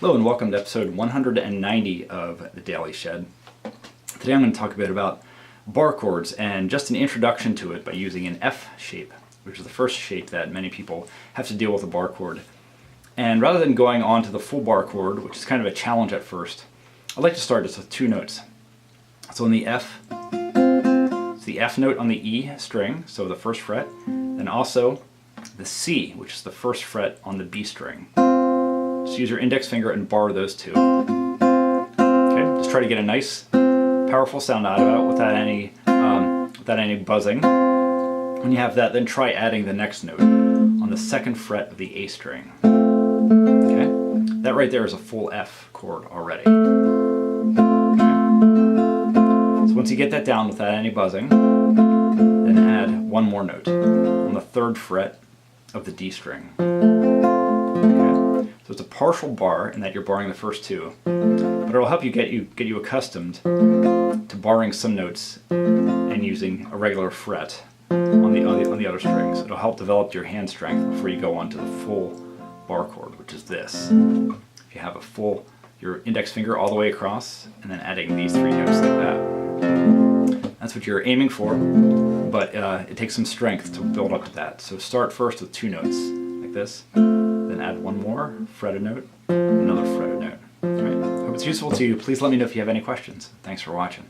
Hello and welcome to episode 190 of the Daily Shed. Today I'm going to talk a bit about bar chords and just an introduction to it by using an F shape, which is the first shape that many people have to deal with a bar chord. And rather than going on to the full bar chord, which is kind of a challenge at first, I'd like to start just with two notes. So on the F, it's the F note on the E string, so the first fret, and also the C, which is the first fret on the B string. Just use your index finger and bar those two. Okay, just try to get a nice, powerful sound out of it without any buzzing. When you have that, then try adding the next note on the second fret of the A string. Okay, that right there is a full F chord already. Okay. So once you get that down without any buzzing, then add one more note on the third fret of the D string. So it's a partial bar in that you're barring the first two, but it'll help you get you accustomed to barring some notes and using a regular fret on the other strings. It'll help develop your hand strength before you go on to the full bar chord, which is this. If you have your index finger all the way across and then adding these three notes like that. That's what you're aiming for, but it takes some strength to build up to that. So start first with two notes like this. Then add one more fretted note, another fretted note. All right. Hope it's useful to you. Please let me know if you have any questions. Thanks for watching.